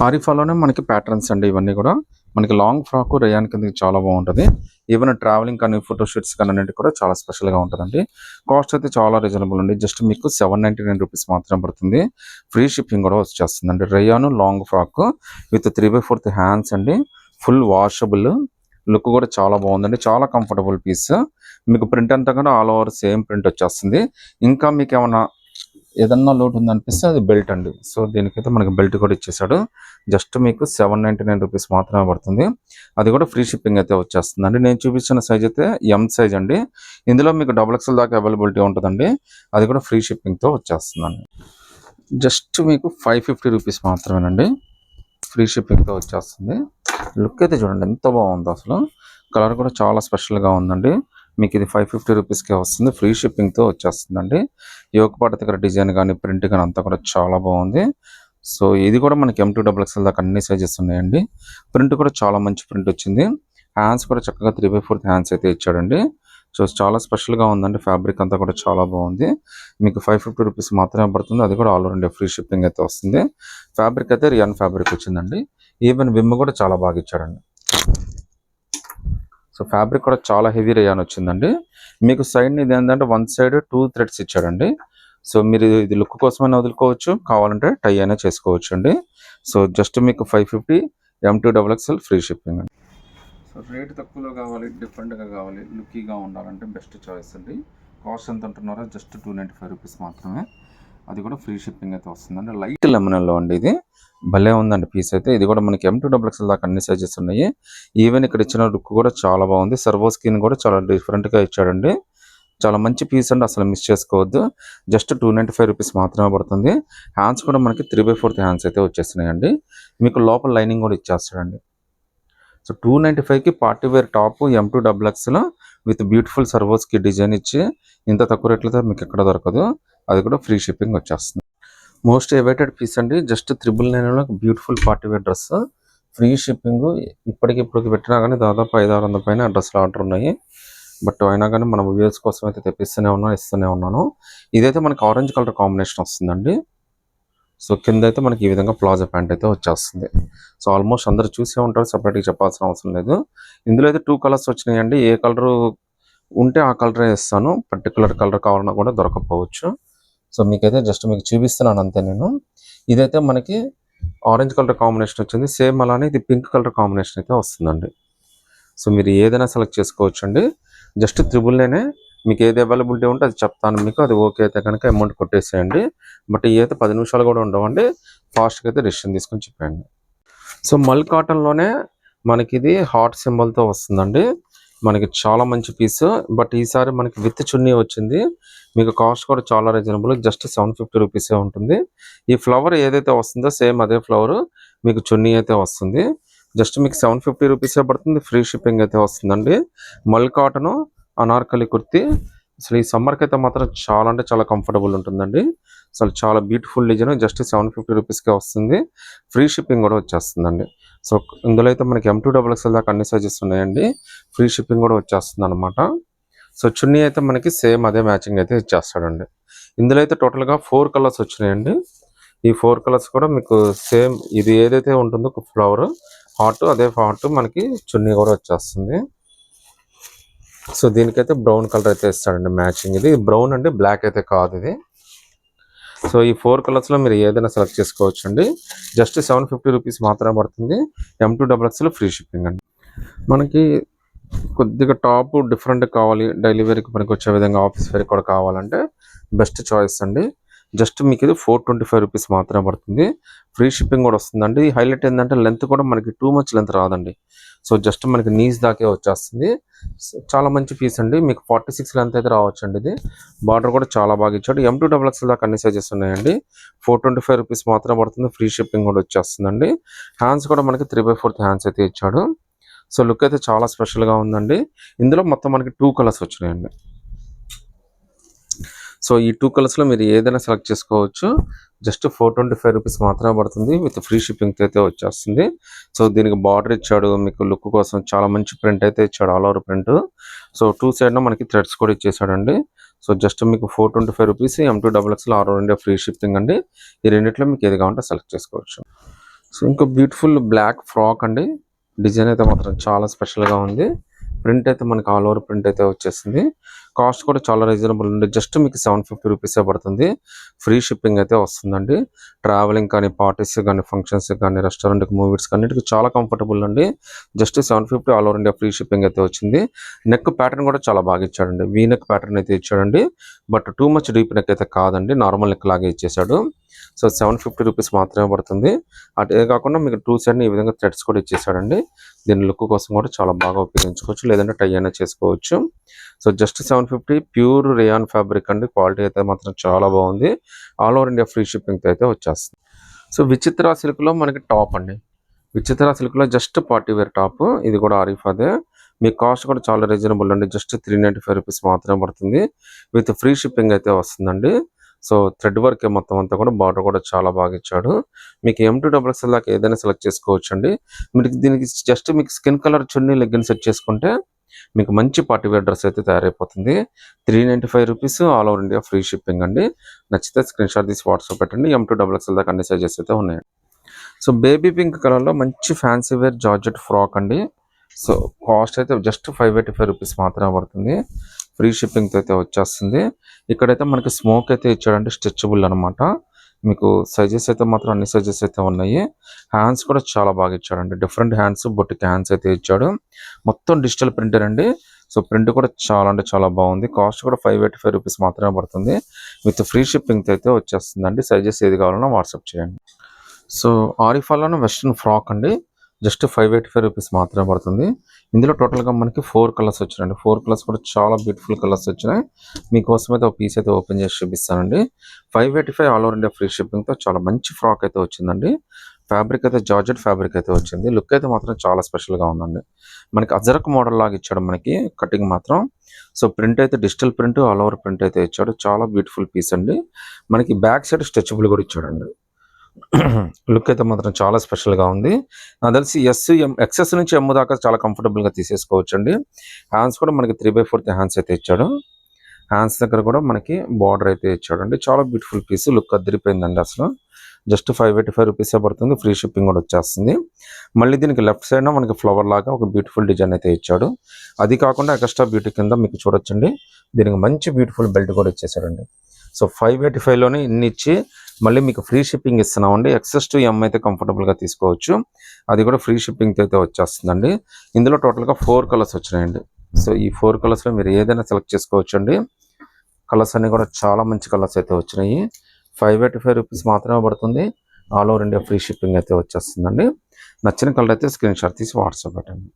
ఆరిఫాలోనే మనకి ప్యాటర్న్స్ అండి ఇవన్నీ కూడా. మనకి లాంగ్ ఫ్రాక్ రేయాన్ కిందకి చాలా బాగుంటది. ఈవెన్ ట్రావెలింగ్ కానీ, ఫోటో షూట్స్ కానీ అన్నిటికి కూడా చాలా స్పెషల్‌గా ఉంటదండి. కాస్ట్ అయితే చాలా రీజనబుల్ అండి. జస్ట్ మీకు రూ. 799 మాత్రమే పడుతుంది. ఫ్రీ షిప్పింగ్ కూడా వచ్చేస్తుందండి. Rayon long frock with 3/4 hands అండి. Full washable. లుక్ కూడా చాలా బాగుందండి. చాలా కంఫర్టబుల్ పీస్. మీకు ప్రింట్ అంతా కూడా ఆల్ ఓవర్ సేమ్ ప్రింట్ వచ్చేస్తుంది. ఇంకా మీకేమన్నా ఏదన్నా లోటు ఉందనిపిస్తే అది బెల్ట్ అండి. సో దీనికైతే మనకి బెల్ట్ కూడా ఇచ్చేసాడు. జస్ట్ మీకు రూ. 799 మాత్రమే పడుతుంది. అది కూడా ఫ్రీ షిప్పింగ్ అయితే వచ్చేస్తుందండి. నేను చూపించిన సైజ్ అయితే ఎం సైజ్ అండి. ఇందులో మీకు డబుల్ ఎక్స్ఎల్ దాకా అవైలబిలిటీ ఉంటుందండి. అది కూడా ఫ్రీ షిప్పింగ్తో వచ్చేస్తుందండి. జస్ట్ మీకు రూ. 550 మాత్రమేనండి. ఫ్రీ షిప్పింగ్తో వచ్చేస్తుంది. లుక్ అయితే చూడండి ఎంత బాగుందో అసలు. కలర్ కూడా చాలా స్పెషల్గా ఉందండి. మీకు ఇది రూ. 550కే వస్తుంది. ఫ్రీ షిప్పింగ్తో వచ్చేస్తుందండి. యోగపాట దగ్గర డిజైన్ కానీ ప్రింట్ కానీ అంతా కూడా చాలా బాగుంది. సో ఇది కూడా మనకి M2XXL దాకా అన్ని సైజెస్ ఉన్నాయండి. ప్రింట్ కూడా చాలా మంచి ప్రింట్ వచ్చింది. హ్యాండ్స్ కూడా చక్కగా 3/4 హ్యాండ్స్ అయితే ఇచ్చాడండి. సో చాలా స్పెషల్గా ఉందండి. ఫ్యాబ్రిక్ అంతా కూడా చాలా బాగుంది. మీకు రూ. 550 మాత్రమే పడుతుంది. అది కూడా all over India free shipping అయితే వస్తుంది. ఫ్యాబ్రిక్ అయితే రియాన్ ఫ్యాబ్రిక్ వచ్చిందండి. ఈవెన్ విమ్ కూడా చాలా బాగా ఇచ్చాడండి. సో ఫ్యాబ్రిక్ కూడా చాలా హెవీ రేయాన్ వచ్చిందండి. మీకు సైడ్ ఇది ఏంటంటే వన్ సైడ్ 2 థ్రెడ్స్ ఇచ్చాడండి. సో మీరు ఇది లుక్ కోసమైనా వదులుకోవచ్చు, కావాలంటే టై అయినా చేసుకోవచ్చు అండి. సో జస్ట్ మీకు 550 M2XXL ఫ్రీ షిప్పింగ్ అండి. సో రేట్ తక్కువలో కావాలి, డిఫరెంట్గా కావాలి, లుక్కీగా ఉండాలంటే బెస్ట్ చాయిస్ అండి. కాస్ట్ ఎంత అంటున్నారో జస్ట్ రూ. 295 మాత్రమే. అది కూడా ఫ్రీ షిప్పింగ్ అయితే వస్తుందండి. లైట్ లెమనల్లో అండి ఇది. భలే ఉందండి పీస్ అయితే. ఇది కూడా మనకి M2XXL దాకా అన్ని సైజెస్ ఉన్నాయి. ఈవెన్ ఇక్కడ ఇచ్చిన లుక్ కూడా చాలా బాగుంది. సర్వో స్కిన్ కూడా చాలా డిఫరెంట్గా ఇచ్చాడండి. చాలా మంచి పీస్ అండి, అసలు మిస్ చేసుకోవద్దు. జస్ట్ రూ. 295 మాత్రమే పడుతుంది. హ్యాండ్స్ కూడా మనకి 3/4 హ్యాండ్స్ అయితే వచ్చేస్తున్నాయండి. మీకు లోపల లైనింగ్ కూడా ఇచ్చేస్తాడండి. సో 295కి party wear top M2XXL with beautiful Swarovski design ఇచ్చి ఇంత తక్కువ రేట్లతో మీకు ఎక్కడ దొరకదు. అది కూడా ఫ్రీ షిప్పింగ్ వచ్చేస్తుంది. మోస్ట్ ఎవైటెడ్ పీస్ అండి. జస్ట్ 999లో beautiful party wear dress free shipping. ఇప్పటికిప్పటికి పెట్టినా కానీ దాదాపు 500-600 పైన డ్రెస్సులు ఆర్డర్ ఉన్నాయి. బట్ అయినా కానీ మన వ్యూవర్స్ కోసం అయితే తెప్పిస్తూనే ఉన్నాను, ఇస్తూనే ఉన్నాను. ఇదైతే మనకి ఆరెంజ్ కలర్ కాంబినేషన్ వస్తుందండి. సో కింద అయితే మనకి ఈ విధంగా ప్లాజో ప్యాంట్ అయితే వచ్చేస్తుంది. సో ఆల్మోస్ట్ అందరూ చూసే ఉంటారు, సపరేట్గా చెప్పాల్సిన అవసరం లేదు. ఇందులో అయితే 2 కలర్స్ వచ్చినాయండి. ఏ కలర్ ఉంటే ఆ కలరే ఇస్తాను. పర్టికులర్ కలర్ కావాలన్నా కూడా దొరకకపోవచ్చు. సో మీకైతే జస్ట్ మీకు చూపిస్తున్నాను అంతే నేను. ఇదైతే మనకి ఆరెంజ్ కలర్ కాంబినేషన్ వచ్చింది. సేమ్ అలానే ఇది పింక్ కలర్ కాంబినేషన్ అయితే వస్తుందండి. సో మీరు ఏదైనా సెలెక్ట్ చేసుకోవచ్చు అండి. జస్ట్ 999 మీకు ఏది అవైలబిలిటీ ఉంటే అది చెప్తాను మీకు. అది ఓకే అయితే కనుక అమౌంట్ కొట్టేసేయండి. బట్ ఇవి అయితే 10 నిమిషాలు కూడా ఉండవండి. ఫాస్ట్గా అయితే డెసిషన్ తీసుకొని చెప్పండి. సో మల్ కాటన్లోనే మనకి ఇది హార్ట్ సింబల్తో వస్తుందండి. మనకి చాలా మంచి పీస్. బట్ ఈసారి మనకి విత్ చున్నీ వచ్చింది. మీకు కాస్ట్ కూడా చాలా రీజనబుల్. జస్ట్ రూ. 750 ఉంటుంది. ఈ ఫ్లవర్ ఏదైతే వస్తుందో సేమ్ అదే ఫ్లవర్ మీకు చున్నీ అయితే వస్తుంది. జస్ట్ మీకు రూ. 750 పడుతుంది. ఫ్రీ షిప్పింగ్ అయితే వస్తుందండి. మల్ కాటన్ అనార్కలి కుర్తి. అసలు ఈ సమ్మర్కి అయితే మాత్రం చాలా అంటే చాలా కంఫర్టబుల్ ఉంటుందండి. అసలు చాలా బ్యూటిఫుల్ డిజైన్. జస్ట్ రూ. 750కే వస్తుంది. ఫ్రీ షిప్పింగ్ కూడా వచ్చేస్తుందండి. సో ఇందులో అయితే మనకి M2XXL దాకా అన్ని సైజెస్ ఉన్నాయండి. ఫ్రీ షిప్పింగ్ కూడా వచ్చేస్తుంది అనమాట. సో చున్నీ అయితే మనకి సేమ్ అదే మ్యాచింగ్ అయితే ఇచ్చేస్తాడండి. ఇందులో అయితే టోటల్గా 4 కలర్స్ వచ్చినాయండి. ఈ 4 కలర్స్ కూడా మీకు సేమ్ ఇది ఏదైతే ఉంటుందో ఫ్లవర్ హార్ట్ అదే హార్ట్ మనకి చున్నీ కూడా వచ్చేస్తుంది. సో దీనికైతే బ్రౌన్ కలర్ అయితే ఇస్తాడండి మ్యాచింగ్. ఇది బ్రౌన్ అండి, బ్లాక్ అయితే కాదు ఇది. సో ఈ 4 కలర్స్లో మీరు ఏదైనా సెలెక్ట్ చేసుకోవచ్చు అండి. జస్ట్ రూ. 750 మాత్రమే పడుతుంది. M2XXL ఫ్రీ షిప్పింగ్ అండి. మనకి కొద్దిగా టాప్ డిఫరెంట్ కావాలి, డైలీ వేర్కి పనికి వచ్చే విధంగా ఆఫీస్ వేర్కి కూడా కావాలంటే బెస్ట్ చాయిస్ అండి. జస్ట్ మీకు ఇది రూ. 425 మాత్రమే పడుతుంది. ఫ్రీ షిప్పింగ్ కూడా వస్తుందండి. హైలైట్ ఏంటంటే లెంత్ కూడా మనకి టూ మచ్ లెంత్ రాదండి. సో జస్ట్ మనకి నీస్ దాకే వచ్చేస్తుంది. చాలా మంచి పీస్ అండి. మీకు 46 లెంత్ అయితే రావచ్చు అండి. ఇది బార్డర్ కూడా చాలా బాగా ఇచ్చాడు. M2XXL దాకా అన్ని సైజెస్ ఉన్నాయండి. రూ. 425 మాత్రమే పడుతుంది. ఫ్రీ షిప్పింగ్ కూడా వచ్చేస్తుందండి. హ్యాండ్స్ కూడా మనకి 3/4 హ్యాండ్స్ అయితే ఇచ్చాడు. సో లుక్ అయితే చాలా స్పెషల్గా ఉందండి. ఇందులో మొత్తం మనకి 2 కలర్స్ వచ్చినాయండి. సో ఈ 2 కలర్స్లో మీరు ఏదైనా సెలెక్ట్ చేసుకోవచ్చు. జస్ట్ రూ. 425 మాత్రమే పడుతుంది. విత్ ఫ్రీ షిప్పింగ్ అయితే వచ్చేస్తుంది. సో దీనికి బార్డర్ ఇచ్చాడు. మీకు లుక్ కోసం చాలా మంచి ప్రింట్ అయితే ఇచ్చాడు, ఆల్ ఓవర్ ప్రింట్. సో 2 సైడ్న మనకి థ్రెడ్స్ కూడా ఇచ్చేసాడండి. సో జస్ట్ మీకు రూ. 425 M2XXL all over India free shipping అండి. ఈ రెండిట్లో మీకు ఏది కావాలంటే సెలెక్ట్ చేసుకోవచ్చు. సో ఇంకో బ్యూటిఫుల్ బ్లాక్ ఫ్రాక్ అండి. డిజైన్ అయితే మాత్రం చాలా స్పెషల్గా ఉంది. ప్రింట్ అయితే మనకి ఆల్ ఓవర్ ప్రింట్ అయితే వచ్చేసింది. కాస్ట్ కూడా చాలా రీజనబుల్ ఉంది. జస్ట్ మీకు 750 రూపీసే పడుతుంది. ఫ్రీ షిప్పింగ్ అయితే వస్తుందండి. ట్రావెలింగ్ కానీ, పార్టీస్ కానీ, ఫంక్షన్స్ కానీ, రెస్టారెంట్కి, మూవీస్ కానీ అన్నిటికీ చాలా కంఫర్టబుల్ అండి. Just 750 all over India free shipping అయితే వచ్చింది. నెక్ ప్యాటర్న్ కూడా చాలా బాగా ఇచ్చాడండి. వీ నెక్ ప్యాటర్న్ అయితే ఇచ్చాడండి. But too much deep neck అయితే కాదండి. నార్మల్ నెక్ లాగే ఇచ్చేసాడు. సో 750 రూపీస్ మాత్రమే పడుతుంది. అదే కాకుండా మీకు టూ సైడ్ ఈ విధంగా థ్రెడ్స్ కూడా ఇచ్చేసాడండి. దీని లుక్ కోసం కూడా చాలా బాగా ఉపయోగించుకోవచ్చు, లేదంటే టై అయినా చేసుకోవచ్చు. So just 750 pure rayon fabric అండి. క్వాలిటీ అయితే మాత్రం చాలా బాగుంది. ఆల్ ఓవర్ ఇండియా ఫ్రీ షిప్పింగ్తో అయితే వచ్చేస్తుంది. సో విచిత్ర సిల్క్లో మనకి టాప్ అండి. విచిత్ర సిల్క్లో జస్ట్ పార్టీ వేర్ టాప్. ఇది కూడా ఆరిఫాదే. మీ కాస్ట్ కూడా చాలా రీజనబుల్ అండి. జస్ట్ 395 రూపీస్ మాత్రమే పడుతుంది. విత్ ఫ్రీ షిప్పింగ్ అయితే వస్తుందండి. సో థ్రెడ్ వర్క్ మొత్తం అంతా కూడా బార్డర్ కూడా చాలా బాగా ఇచ్చాడు. మీకు M2XXL దాకా ఏదైనా సెలెక్ట్ చేసుకోవచ్చు అండి. మీకు దీనికి జస్ట్ మీకు స్కిన్ కలర్ చున్నీ లెగ్గిన్ సెట్ చేసుకుంటే మీకు మంచి పార్టీ వేర్ డ్రెస్ అయితే తయారైపోతుంది. 395 rupees all over India free shipping అండి. నచ్చితే స్క్రీన్ షాట్ తీసి వాట్సాప్ పెట్టండి. M2XXL దాకా అన్ని సైజెస్ అయితే ఉన్నాయి. సో బేబీ పింక్ కలర్లో మంచి ఫ్యాన్సీ వేర్ జార్జెట్ ఫ్రాక్ అండి. సో కాస్ట్ అయితే జస్ట్ 585 రూపీస్ మాత్రమే పడుతుంది. ఫ్రీ షిప్పింగ్తో అయితే వచ్చేస్తుంది. ఇక్కడైతే మనకి స్మోక్ అయితే ఇచ్చాడంటే స్ట్రెచబుల్ అనమాట. మీకు సైజెస్ అయితే మాత్రం అన్ని సైజెస్ అయితే ఉన్నాయి. హ్యాండ్స్ కూడా చాలా బాగా ఇచ్చాడండి. డిఫరెంట్ హ్యాండ్స్, బొట్టికి హ్యాండ్స్ అయితే ఇచ్చాడు. మొత్తం డిజిటల్ ప్రింటర్ అండి. సో ప్రింట్ కూడా చాలా అంటే చాలా బాగుంది. కాస్ట్ కూడా 585 రూపీస్ మాత్రమే పడుతుంది. విత్ ఫ్రీ షిప్పింగ్తో అయితే వచ్చేస్తుందండి. సైజెస్ ఏది కావాలన్నా వాట్సాప్ చేయండి. సో ఆరిఫాలోనే వెస్ట్రన్ ఫ్రాక్ అండి. జస్ట్ 585 రూపీస్ మాత్రమే పడుతుంది. ఇందులో టోటల్గా మనకి 4 కలర్స్ వచ్చినాయండి. 4 కలర్స్ కూడా చాలా బ్యూటిఫుల్ కలర్స్ వచ్చినాయి. మీకోసం అయితే ఒక పీస్ అయితే ఓపెన్ చేసి చూపిస్తానండి. 585 ఆల్ ఓవర్ ఇండియా ఫ్రీ షిప్పింగ్తో చాలా మంచి ఫ్రాక్ అయితే వచ్చిందండి. ఫ్యాబ్రిక్ అయితే జార్జెట్ ఫ్యాబ్రిక్ అయితే వచ్చింది. లుక్ అయితే మాత్రం చాలా స్పెషల్గా ఉందండి. మనకి అజరక్ మోడల్ లాగా ఇచ్చాడు మనకి కటింగ్ మాత్రం. సో ప్రింట్ అయితే digital print, all over print అయితే ఇచ్చాడు. చాలా బ్యూటిఫుల్ పీస్ అండి. మనకి బ్యాక్ సైడ్ స్ట్రెచబుల్ కూడా ఇచ్చాడండి. లుక్ అయితే మాత్రం చాలా స్పెషల్గా ఉంది. నాకు తెలిసి ఎక్సెస్ నుంచి ఎమ్ దాకా చాలా కంఫర్టబుల్గా తీసేసుకోవచ్చు అండి. హ్యాండ్స్ కూడా మనకి 3/4 హ్యాండ్స్ అయితే ఇచ్చాడు. హ్యాండ్స్ దగ్గర కూడా మనకి బార్డర్ అయితే ఇచ్చాడు అండి. చాలా బ్యూటిఫుల్ పీస్. లుక్ అదిరిపోయిందండి అసలు. జస్ట్ 585 రూపీసే పడుతుంది. ఫ్రీ షిప్పింగ్ కూడా వచ్చేస్తుంది. మళ్ళీ దీనికి లెఫ్ట్ సైడ్ మనకి ఫ్లవర్ లాగా ఒక బ్యూటిఫుల్ డిజైన్ అయితే ఇచ్చాడు. అది కాకుండా ఎక్స్ట్రా బ్యూటీ కింద మీకు చూడొచ్చండి, దీనికి మంచి బ్యూటిఫుల్ బెల్ట్ కూడా ఇచ్చేసాడండి. సో 585లోనే ఇన్ని ఇచ్చి మళ్ళీ మీకు ఫ్రీ షిప్పింగ్ ఇస్తున్నామండి. ఎక్సెస్ టు ఎమ్ అయితే కంఫర్టబుల్గా తీసుకోవచ్చు. అది కూడా ఫ్రీ షిప్పింగ్తో అయితే వచ్చేస్తుందండి. ఇందులో టోటల్గా 4 కలర్స్ వచ్చినాయండి. సో ఈ 4 కలర్స్లో మీరు ఏదైనా సెలెక్ట్ చేసుకోవచ్చు అండి. కలర్స్ అన్నీ కూడా చాలా మంచి కలర్స్ అయితే వచ్చినాయి. 585 రూపీస్ మాత్రమే పడుతుంది. All over India free shipping అయితే వచ్చేస్తుందండి. నచ్చిన కలర్ అయితే స్క్రీన్ షాట్ తీసి వాట్సాప్ పెట్టండి.